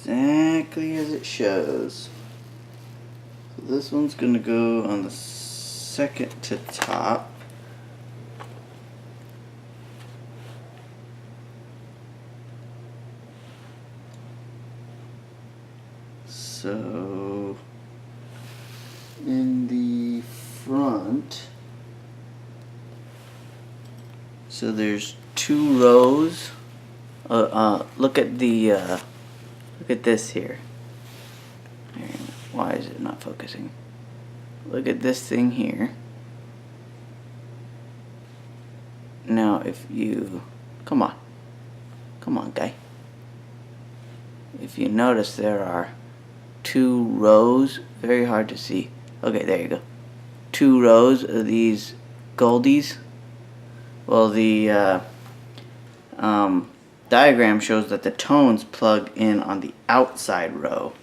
exactly as it shows. So this one's going to go on the second to top. So in the front, so there's 2 rows. Look at this here. Why is it not focusing? Look at this thing here. Now if you, come on guy. If you notice, there are 2 rows, very hard to see. Okay, there you go. 2 rows of these goldies. Well, the diagram shows that the tones plug in on the outside row.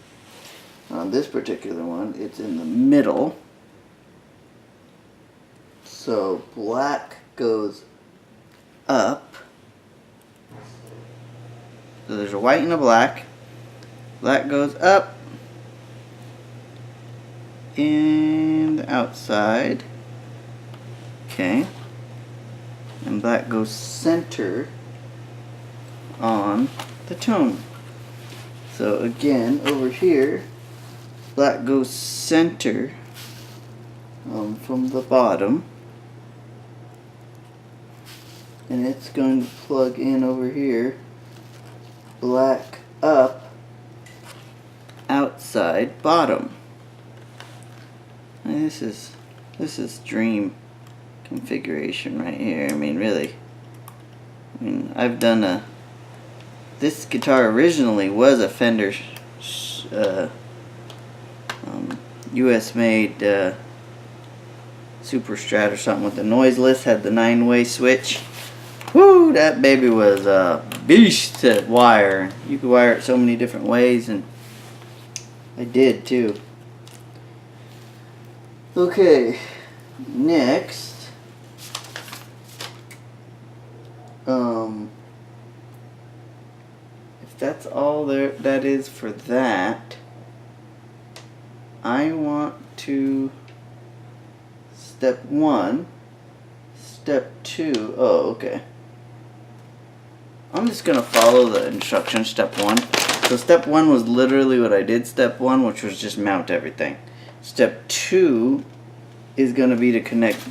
On this particular one, it's in the middle. So black goes up. So there's a white and a black. Black goes up and the outside. Okay. And black goes center on the tone. So again, over here, black goes center from the bottom. And it's going to plug in over here. Black up, outside bottom. And this is dream configuration right here. I mean, really. I mean, I've done this guitar originally was a Fender US made Super Strat or something with the noiseless, had the 9-way switch. Woo, that baby was a beast to wire. You could wire it so many different ways, and I did too. Okay, next, if that's all that is for that, I want to step 1, step 2. Oh, okay. I'm just gonna follow the instructions. Step 1. So step 1 was literally what I did. Step 1, which was just mount everything. Step 2 is gonna be to connect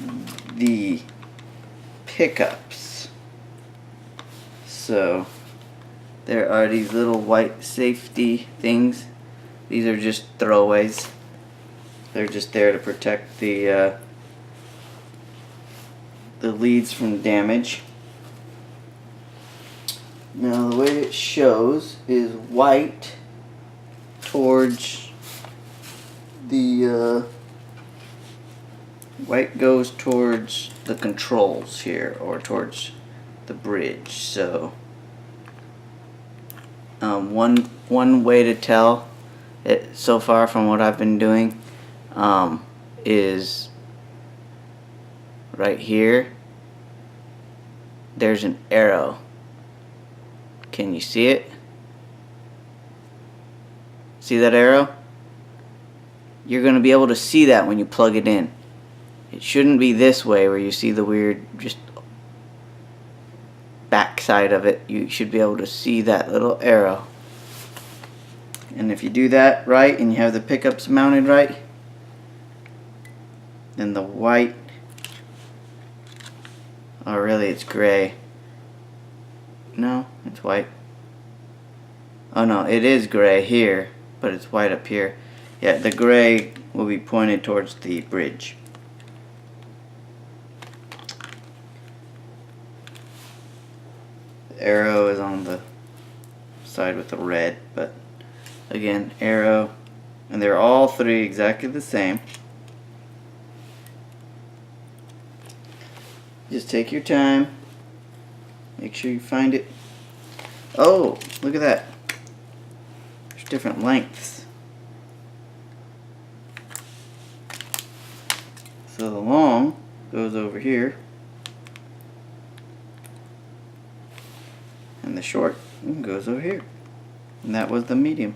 the pickups. So there are these little white safety things. These are just throwaways. They're just there to protect the leads from damage. Now the way it shows is white towards the white goes towards the controls here, or towards the bridge. So one way to tell it so far from what I've been doing is right here. There's an arrow. Can you see it? See that arrow? You're going to be able to see that when you plug it in. It shouldn't be this way where you see the weird just back side of it. You should be able to see that little arrow. And if you do that right and you have the pickups mounted right, then the white, oh really it's gray. No, it's white. Oh no, it is gray here, but it's white up here. Yeah, the gray will be pointed towards the bridge. The arrow is on the side with the red, but again, arrow, and they're all three exactly the same. Just take your time. Make sure you find it. Oh, look at that. There's different lengths. So the long goes over here, and the short goes over here. And that was the medium.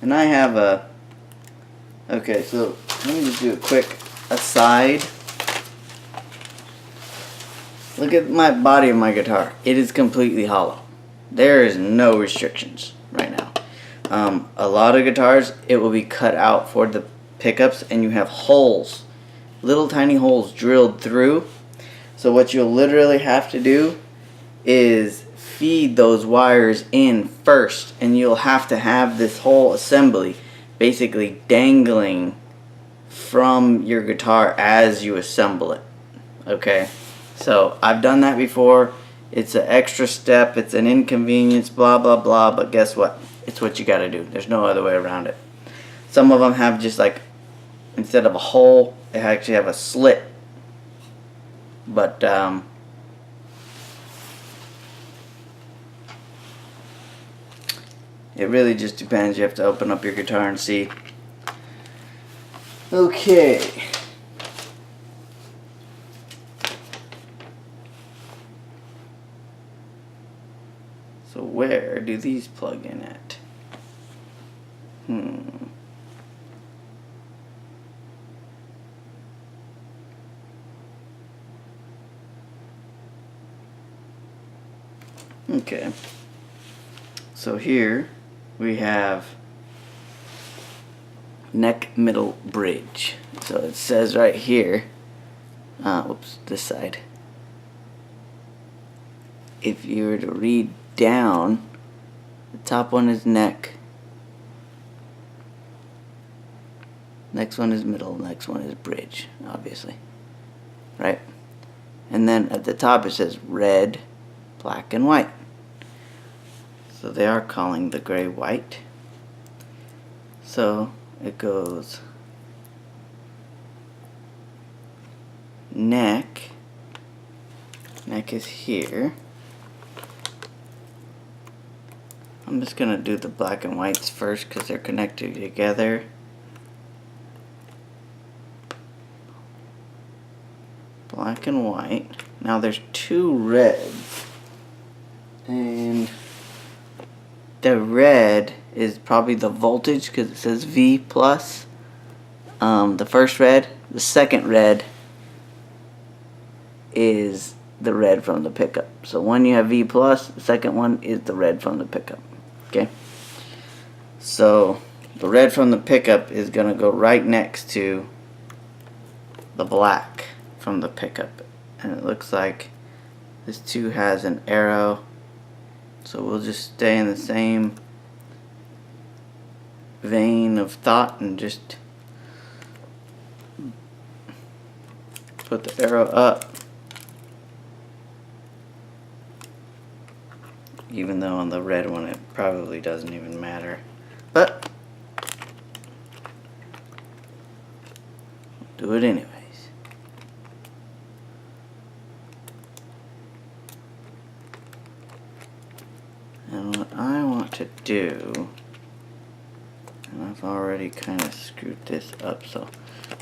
And I have a... Okay, so let me just do a quick aside. Look at my body of my guitar. It is completely hollow. There is no restrictions right now. A lot of guitars, it will be cut out for the pickups, and you have holes, little tiny holes drilled through. So what you'll literally have to do is feed those wires in first, and you'll have to have this whole assembly basically dangling from your guitar as you assemble it. Okay, so I've done that before. It's an extra step, it's an inconvenience, blah blah blah, but guess what? It's what you gotta do. There's no other way around it. Some of them have just like, instead of a hole, they actually have a slit. But it really just depends. You have to open up your guitar and see. Okay. So where do these plug in at? Okay. So here we have neck, middle, bridge. So it says right here, oops, this side. If you were to read down, the top one is neck, next one is middle, next one is bridge, obviously, right? And then at the top it says red, black, and white. So they are calling the gray white. So it goes neck is here. I'm just gonna do the black and whites first because they're connected together. Black and white. Now there's two reds, and the red is probably the voltage because it says V plus. The first red. The second red is the red from the pickup. So when you have V plus, the second one is the red from the pickup. Okay. So the red from the pickup is gonna go right next to the black from the pickup, and it looks like this too has an arrow. So we'll just stay in the same vein of thought and just put the arrow up, even though on the red one it probably doesn't even matter, but do it anyways. And what I want to do, and I've already kind of screwed this up, so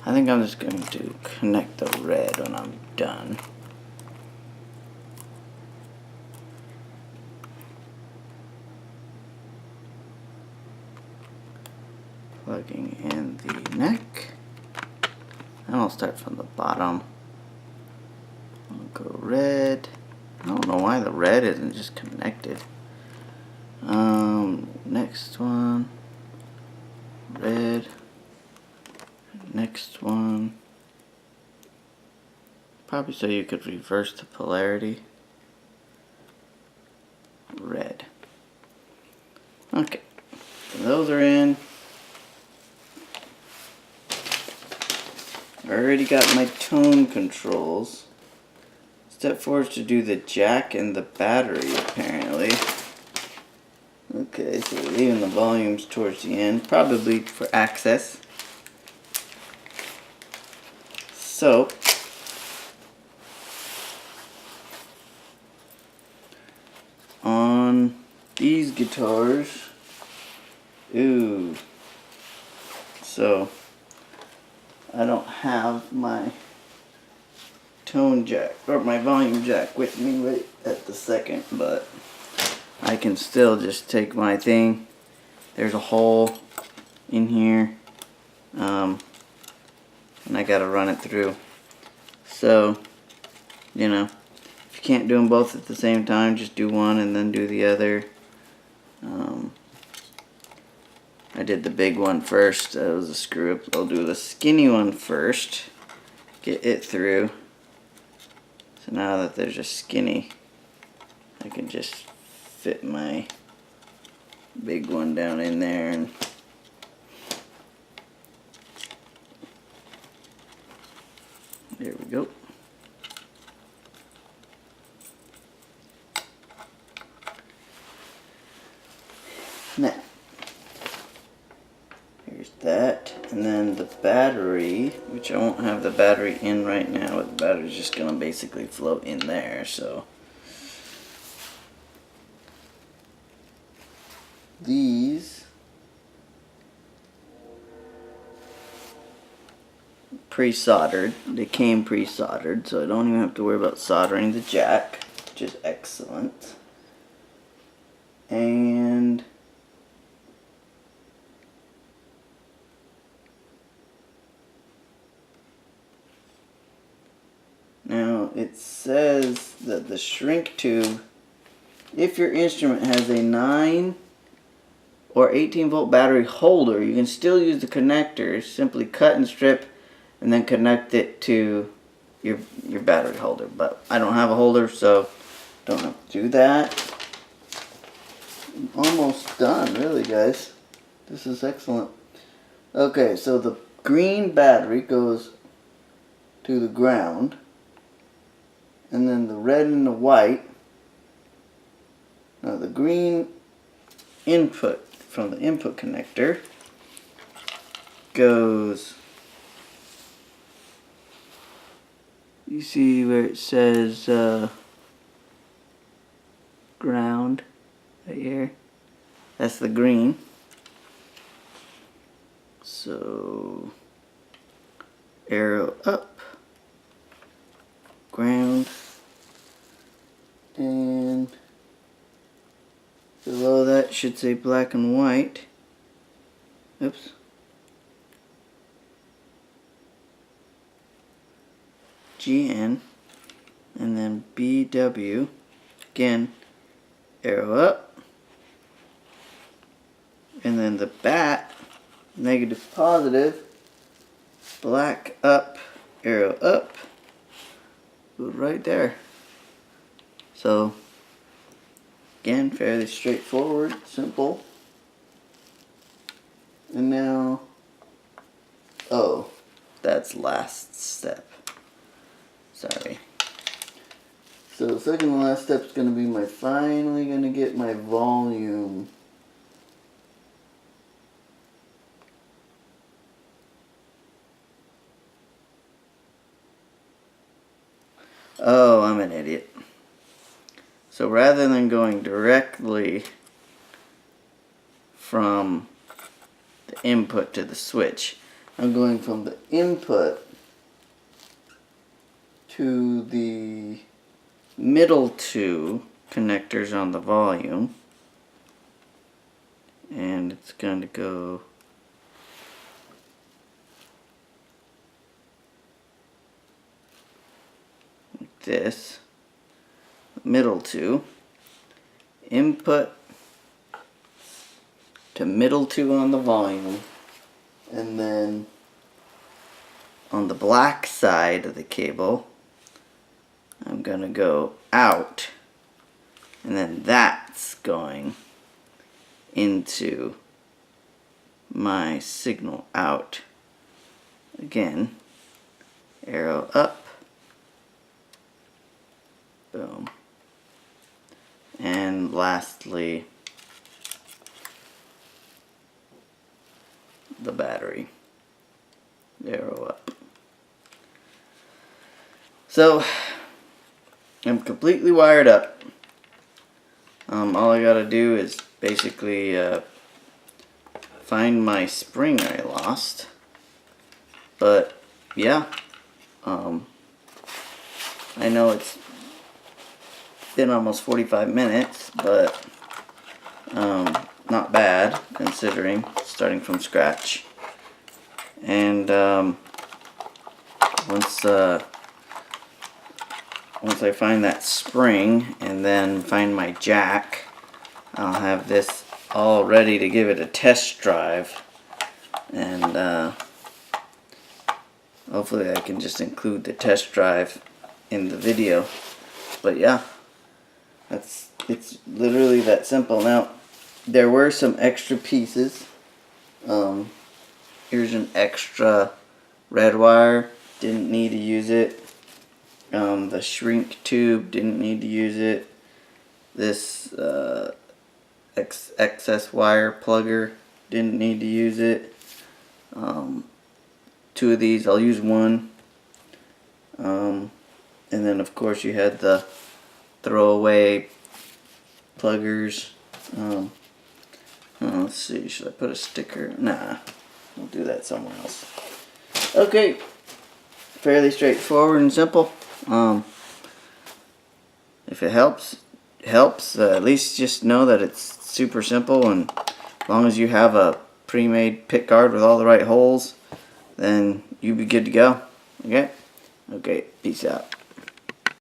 I think I'm just going to connect the red when I'm done. Plugging in the neck, and I'll start from the bottom. I'll go red. I don't know why the red isn't just connected. Next one, red, next one, probably so you could reverse the polarity, red. Okay, so those are in. I already got my tone controls. Step 4 is to do the jack and the battery, apparently. Okay, so we're leaving the volumes towards the end, probably for access. So, on these guitars, so I don't have my tone jack or my volume jack with me right at the second, but I can still just take my thing. There's a hole in here, and I gotta run it through. So, you know, if you can't do them both at the same time, just do one and then do the other. I did the big one first. That was a screw up. I'll do the skinny one first. Get it through. So now that there's a skinny, I can just fit my big one down in there, and there we go. Now, here's that, and then the battery, which I won't have the battery in right now, but the battery's just gonna basically float in there, so. These pre-soldered. They came pre-soldered, so I don't even have to worry about soldering the jack, which is excellent. And now it says that the shrink tube, if your instrument has a 9 or 18 volt battery holder, you can still use the connectors. Simply cut and strip and then connect it to your battery holder. But I don't have a holder, so don't have to do that. I'm almost done, really, guys. This is excellent. Okay, so the green battery goes to the ground, and then the red and the white, now the green input from the input connector goes, you see where it says ground right here, that's the green. So arrow up, ground, and below that should say black and white. Oops. GN, and then BW, again, arrow up, and then the bat, negative positive, black up, arrow up, right there. So again, fairly straightforward, simple. And now, oh, that's last step. Sorry. So the second and last step is going to be finally going to get my volume. Oh, I'm an idiot. So rather than going directly from the input to the switch, I'm going from the input to the middle two connectors on the volume, and it's going to go like this. Middle two, input to middle two on the volume, and then on the black side of the cable I'm gonna go out, and then that's going into my signal out. Again, arrow up, boom, and lastly the battery, arrow up. So I'm completely wired up. All I gotta do is basically find my spring I lost. But yeah, I know it's been almost 45 minutes, but considering starting from scratch. And once I find that spring and then find my jack, I'll have this all ready to give it a test drive, and hopefully I can just include the test drive in the video. But yeah, it's literally that simple. Now, there were some extra pieces. Here's an extra red wire, didn't need to use it. The shrink tube, didn't need to use it. This excess wire plugger, didn't need to use it. Two of these, I'll use one. And then of course you had the throwaway pluggers. Let's see, should I put a sticker? Nah, we'll do that somewhere else. Okay, fairly straightforward and simple. If it helps, at least just know that it's super simple, and as long as you have a pre-made pick guard with all the right holes, then you'll be good to go. Okay? Okay, peace out.